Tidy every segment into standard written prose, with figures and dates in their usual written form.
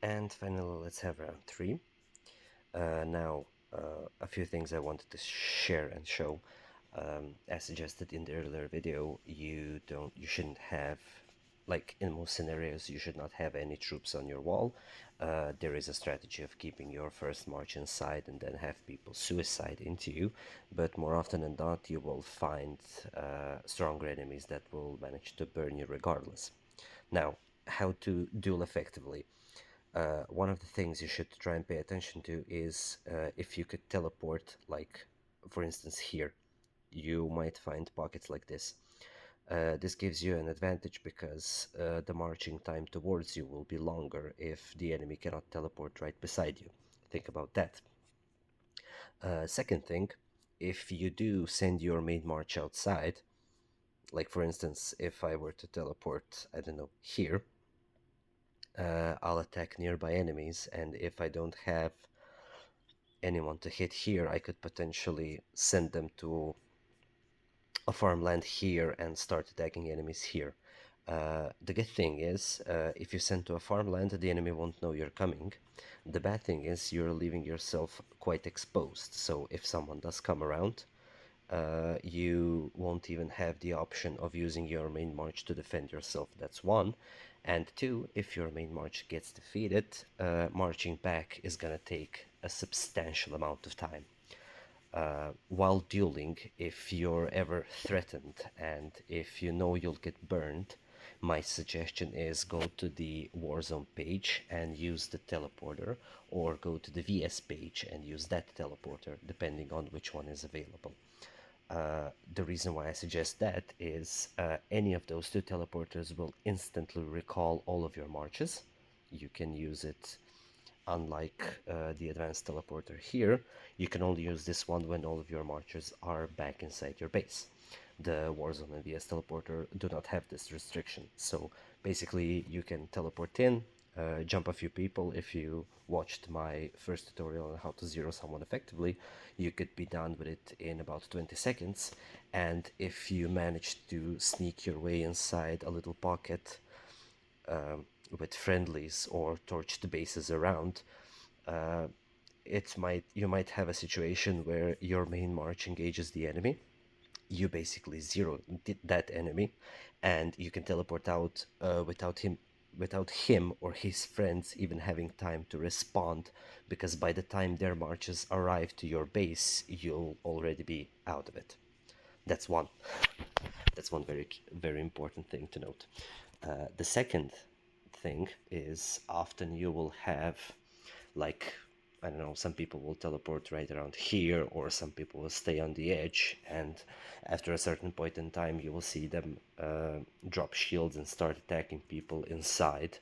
And finally, let's have round three. Now, a few things I wanted to share and show. As suggested in the earlier video, you shouldn't have, like in most scenarios, you should not have any troops on your wall. There is a strategy of keeping your first march inside and then have people suicide into you, but more often than not, you will find stronger enemies that will manage to burn you regardless. Now, how to duel effectively? One of the things you should try and pay attention to is if you could teleport, like for instance here, you might find pockets like this. This gives you an advantage because the marching time towards you will be longer if the enemy cannot teleport right beside you. Think about that. Second thing, if you do send your main march outside, like for instance, if I were to teleport, I don't know, here, I'll attack nearby enemies, and if I don't have anyone to hit here, I could potentially send them to a farmland here and start attacking enemies here. The good thing is, if you send to a farmland, the enemy won't know you're coming. The bad thing is you're leaving yourself quite exposed, so if someone does come around, you won't even have the option of using your main march to defend yourself. That's one. And two, if your main march gets defeated, marching back is gonna take a substantial amount of time. While dueling, if you're ever threatened and if you know you'll get burned, my suggestion is go to the Warzone page and use the teleporter, or go to the VS page and use that teleporter, depending on which one is available. The reason why I suggest that is any of those two teleporters will instantly recall all of your marches. You can use it. Unlike the advanced teleporter here, you can only use this one when all of your marchers are back inside your base. The Warzone and VS teleporter do not have this restriction, so basically you can teleport in, jump a few people. If you watched my first tutorial on how to zero someone effectively, you could be done with it in about 20 seconds, and if you manage to sneak your way inside a little pocket with friendlies or torched bases around, uh, you might have a situation where your main march engages the enemy. You basically zero that enemy, and you can teleport out without him or his friends even having time to respond, because by the time their marches arrive to your base, you'll already be out of it. That's one. That's one very important thing to note. The second thing is often you will have, like, I don't know, some people will teleport right around here, or some people will stay on the edge, and after a certain point in time you will see them drop shields and start attacking people inside.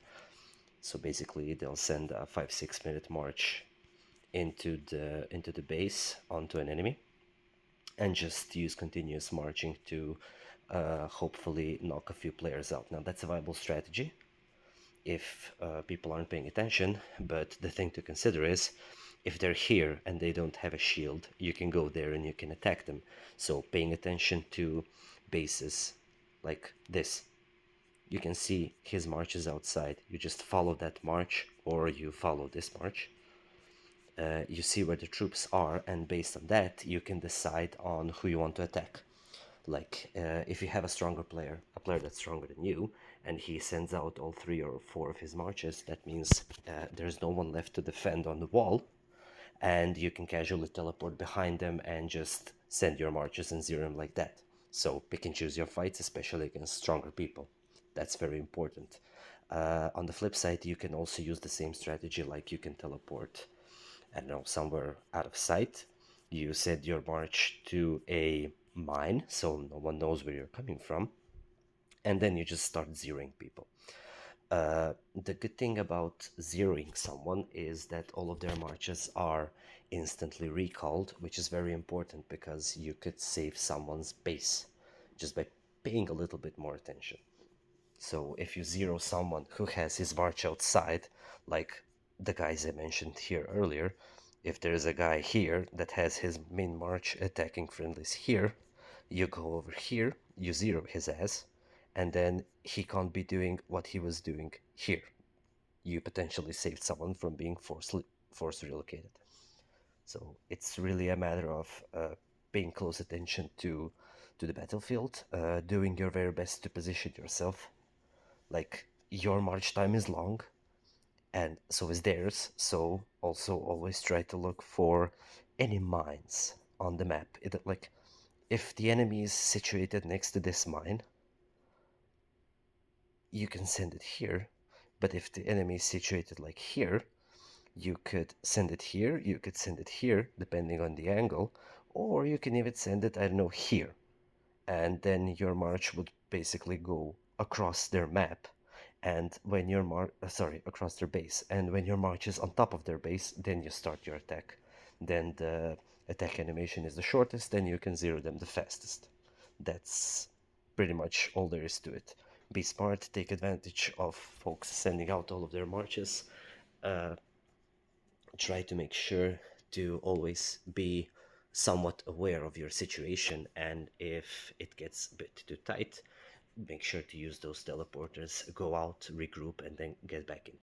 So basically they'll send a 5-6 minute march into the base onto an enemy, and just use continuous marching to hopefully knock a few players out. Now that's a viable strategy if people aren't paying attention, but the thing to consider is if they're here and they don't have a shield, you can go there and you can attack them. So paying attention to bases like this, you can see his march is outside. You just follow that march, or you follow this march. You see where the troops are, and based on that you can decide on who you want to attack. Like if you have a stronger player, a player that's stronger than you, and he sends out all 3 or 4 of his marches, that means there's no one left to defend on the wall, and you can casually teleport behind them and just send your marches and zero them like that. So pick and choose your fights, especially against stronger people. That's very important. On the flip side, you can also use the same strategy, like you can teleport, I don't know, somewhere out of sight. You send your march to a mine so no one knows where you're coming from, and then you just start zeroing people. The good thing about zeroing someone is that all of their marches are instantly recalled, which is very important because you could save someone's base just by paying a little bit more attention. So if you zero someone who has his march outside, like the guys I mentioned here earlier, if there's a guy here that has his main march attacking friendlies here, you go over here, you zero his ass, and then he can't be doing what he was doing here. you potentially saved someone from being force relocated. So it's really a matter of paying close attention to the battlefield, doing your very best to position yourself. Like, your march time is long, and so is theirs. So also always try to look for any mines on the map. Like, if the enemy is situated next to this mine, you can send it here. But if the enemy is situated like here, you could send it here, you could send it here, depending on the angle, or you can even send it, I don't know, here. And then your march would basically go across their map. And when your across their base. And when your march is on top of their base, then you start your attack. Then the attack animation is the shortest, and you can zero them the fastest. That's pretty much all there is to it. Be smart, take advantage of folks sending out all of their marches. Uh, Try to make sure to always be somewhat aware of your situation, and if it gets a bit too tight, make sure to use those teleporters, go out, regroup, and then get back in.